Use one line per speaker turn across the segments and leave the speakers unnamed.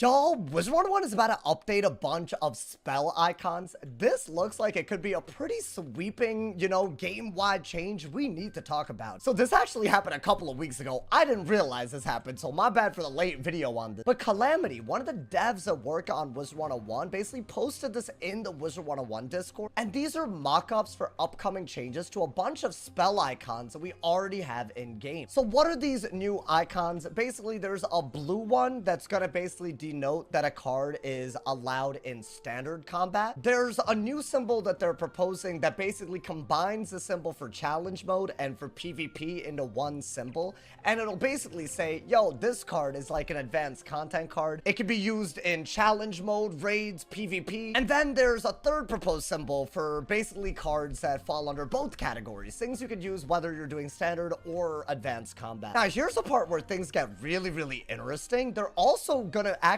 Y'all, Wizard101 is about to update a bunch of spell icons. This looks like it could be a pretty sweeping, game-wide change we need to talk about. So this actually happened a couple of weeks ago. I didn't realize this happened, so my bad for the late video on this. But Calamity, one of the devs that work on Wizard101, basically posted this in the Wizard101 Discord. And these are mock-ups for upcoming changes to a bunch of spell icons that we already have in-game. So what are these new icons? Basically, there's a blue one that's gonna basically denote that a card is allowed in standard combat. There's a new symbol that they're proposing that basically combines the symbol for challenge mode and for PvP into one symbol, and it'll basically say, yo, this card is like an advanced content card. It can be used in challenge mode, raids, PvP. And then there's a third proposed symbol for basically cards that fall under both categories, things you could use whether you're doing standard or advanced combat. Now here's the part where things get really interesting. They're also gonna actually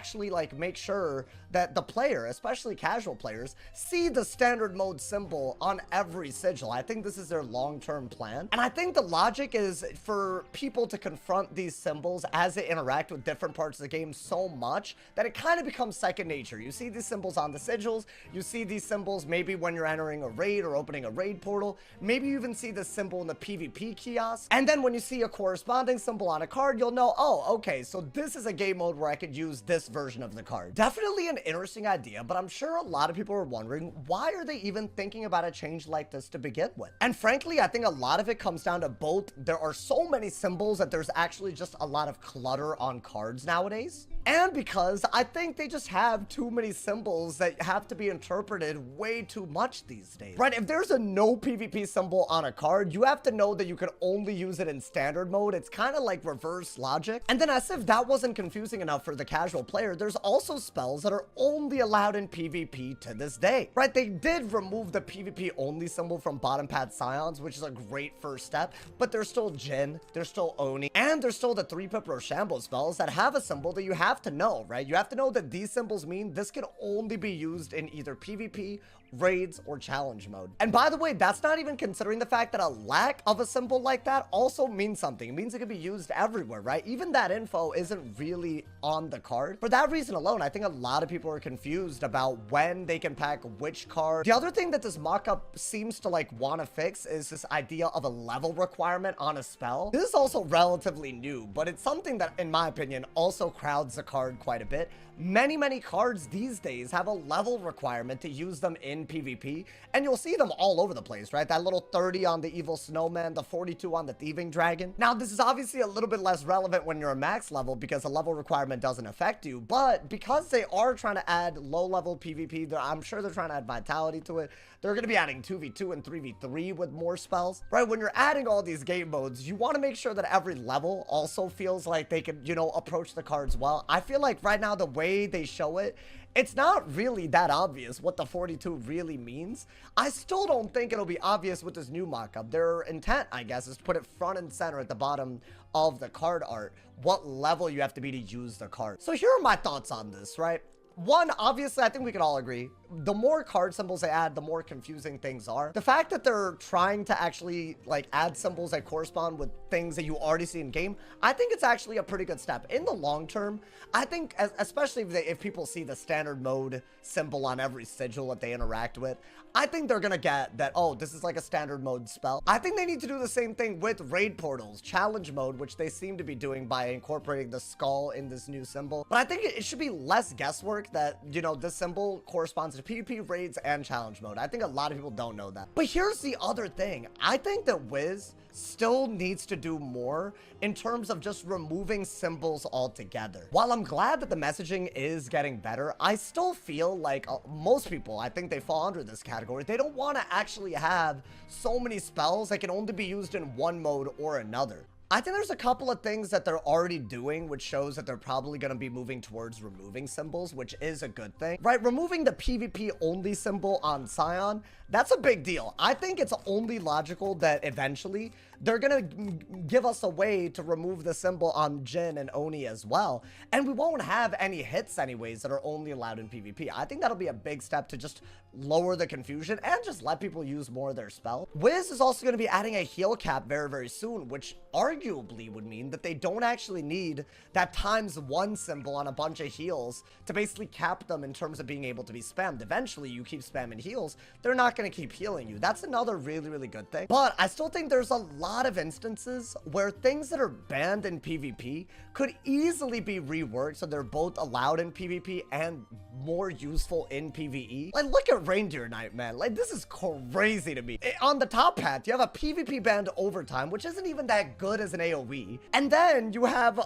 make sure that the player, especially casual players, see the standard mode symbol on every sigil. I think this is their long-term plan. And I think the logic is for people to confront these symbols as they interact with different parts of the game so much that it kind of becomes second nature. You see these symbols on the sigils, you see these symbols maybe when you're entering a raid or opening a raid portal, maybe you even see the symbol in the PvP kiosk. And then when you see a corresponding symbol on a card, you'll know, oh, okay, so this is a game mode where I could use this version of the card. Definitely an interesting idea, but I'm sure a lot of people are wondering, why are they even thinking about a change like this to begin with? And frankly, I think a lot of it comes down to both. There are so many symbols that there's actually just a lot of clutter on cards nowadays. And because I think they just have too many symbols that have to be interpreted way too much these days, right? If there's a no PvP symbol on a card, you have to know that you can only use it in standard mode. It's kind of like reverse logic. And then as if that wasn't confusing enough for the casual player, there's also spells that are only allowed in PvP to this day, right? They did remove the PvP only symbol from bottom pad Scions, which is a great first step, but there's still Jhin, there's still Oni, and there's still the 3-pip Rochambeau spells that have a symbol that you have to know, right? You have to know that these symbols mean this can only be used in either PvP, raids, or challenge mode. And by the way, that's not even considering the fact that a lack of a symbol like that also means something. It means it can be used everywhere, right? Even that info isn't really on the card. For that reason alone, I think a lot of people are confused about when they can pack which card. The other thing that this mock-up seems to want to fix is this idea of a level requirement on a spell. This is also relatively new, but it's something that, in my opinion, also crowds the card quite a bit. Many cards these days have a level requirement to use them in PvP, and you'll see them all over the place, right? That little 30 on the Evil Snowman, the 42 on the Thieving Dragon. Now, this is obviously a little bit less relevant when you're a max level because a level requirement doesn't affect you, but because they are trying to add low-level PvP, I'm sure they're trying to add vitality to it. They're going to be adding 2v2 and 3v3 with more spells, right? When you're adding all these game modes, you want to make sure that every level also feels like they can, approach the cards well. I feel like right now, the way they show it, it's not really that obvious what the 42 really means. I still don't think it'll be obvious with this new mock-up. Their intent, I guess, is to put it front and center at the bottom of the card art, what level you have to be to use the card. So here are my thoughts on this, right? One, obviously, I think we can all agree, the more card symbols they add, the more confusing things are. The fact that they're trying to actually add symbols that correspond with things that you already see in game, I think it's actually a pretty good step. In the long term, I think, especially if people see the standard mode symbol on every sigil that they interact with, I think they're gonna get that, oh, this is like a standard mode spell. I think they need to do the same thing with raid portals, challenge mode, which they seem to be doing by incorporating the skull in this new symbol. But I think it should be less guesswork that, this symbol corresponds to PvP, raids, and challenge mode. I think a lot of people don't know that. But here's the other thing. I think that Wiz still needs to do more in terms of just removing symbols altogether. While I'm glad that the messaging is getting better, I still feel like most people, I think they fall under this category. They don't want to actually have so many spells that can only be used in one mode or another. I think there's a couple of things that they're already doing, which shows that they're probably going to be moving towards removing symbols, which is a good thing, right? Removing the PvP only symbol on Scion, that's a big deal. I think it's only logical that eventually they're going to give us a way to remove the symbol on Jhin and Oni as well. And we won't have any hits anyways that are only allowed in PvP. I think that'll be a big step to just lower the confusion and just let people use more of their spell. Wiz is also going to be adding a heal cap very soon, which arguably arguably would mean that they don't actually need that ×1 symbol on a bunch of heals to basically cap them in terms of being able to be spammed. Eventually, you keep spamming heals, they're not going to keep healing you. That's another really, really good thing. But I still think there's a lot of instances where things that are banned in PvP could easily be reworked so they're both allowed in PvP and more useful in PvE. Like, look at Reindeer Knight, man. Like, this is crazy to me. On the top hat, you have a PvP banned overtime, which isn't even that good as an AoE. And then you have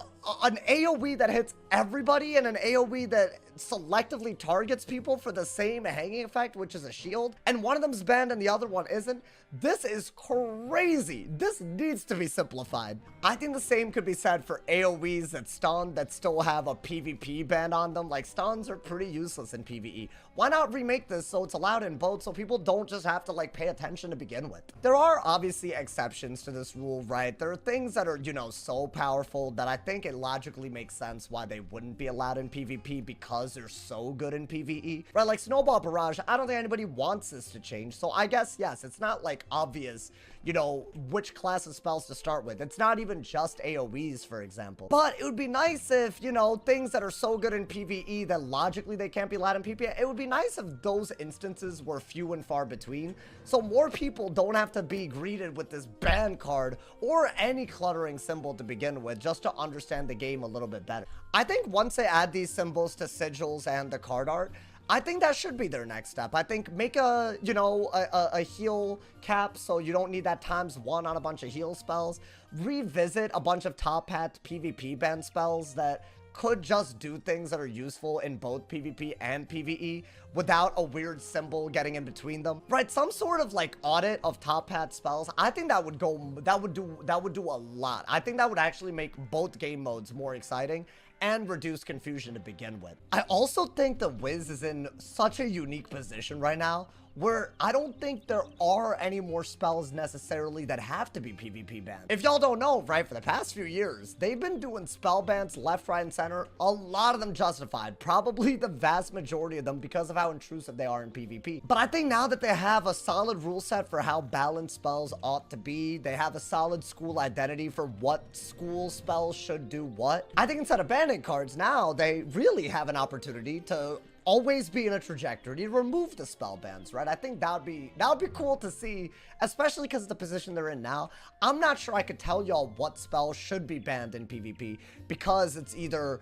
an AoE that hits everybody and an AoE that selectively targets people for the same hanging effect, which is a shield, and one of them's banned and the other one isn't. This is crazy. This needs to be simplified. I think the same could be said for AoEs that stun that still have a PvP ban on them. Like, stuns are pretty useless in PvE. Why not remake this so it's allowed in both so people don't just have to like pay attention to begin with? There are obviously exceptions to this rule, right? There are things that are, you know, so powerful that I think it logically makes sense why they wouldn't be allowed in PvP because they're so good in PvE, right? Like Snowball Barrage, I don't think anybody wants this to change. So I guess, yes, it's not like obvious, you know, which class of spells to start with. It's not even just AoEs, for example. But it would be nice if, you know, things that are so good in PvE that logically they can't be allowed in PvP, it would be nice if those instances were few and far between, so more people don't have to be greeted with this ban card or any cluttering symbol to begin with, just to understand the game a little bit better. I think once they add these symbols to sigils and the card art, I think that should be their next step. I think make a, you know, a heal cap so you don't need that ×1 on a bunch of heal spells. Revisit a bunch of top hat PvP ban spells that could just do things that are useful in both PvP and PvE without a weird symbol getting in between them, right? Some sort of like audit of top hat spells. I think that would do a lot. I think that would actually make both game modes more exciting and reduce confusion to begin with. I also think that Wiz is in such a unique position right now where I don't think there are any more spells necessarily that have to be PvP banned. If y'all don't know, right, for the past few years, they've been doing spell bans left, right, and center. A lot of them justified, probably the vast majority of them because of how intrusive they are in PvP. But I think now that they have a solid rule set for how balanced spells ought to be, they have a solid school identity for what school spells should do what. I think instead of banning cards now, they really have an opportunity to always be in a trajectory to remove the spell bans, right? I think that would be cool to see, especially because of the position they're in now. I'm not sure I could tell y'all what spell should be banned in PvP because it's either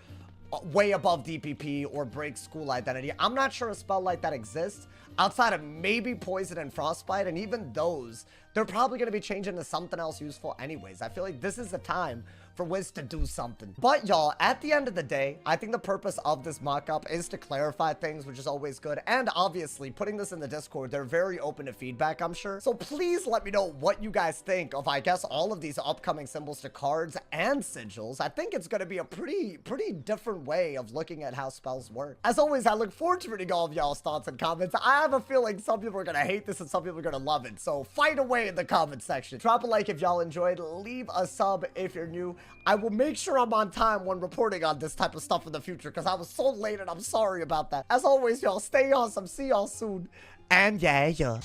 way above DPP or breaks school identity. I'm not sure a spell like that exists outside of maybe Poison and Frostbite, and even those, they're probably going to be changing to something else useful anyways. I feel like this is the time for Wiz to do something. But y'all, at the end of the day, I think the purpose of this mock-up is to clarify things, which is always good. And obviously, putting this in the Discord, they're very open to feedback, I'm sure. So please let me know what you guys think of, I guess, all of these upcoming symbols to cards and sigils. I think it's going to be a pretty different way of looking at how spells work. As always, I look forward to reading all of y'all's thoughts and comments. I have a feeling some people are going to hate this and some people are going to love it. So fight away in the comment section. Drop a like if y'all enjoyed. Leave a sub if you're new. I will make sure I'm on time when reporting on this type of stuff in the future because I was so late and I'm sorry about that. As always, y'all, stay awesome. See y'all soon. And yeah.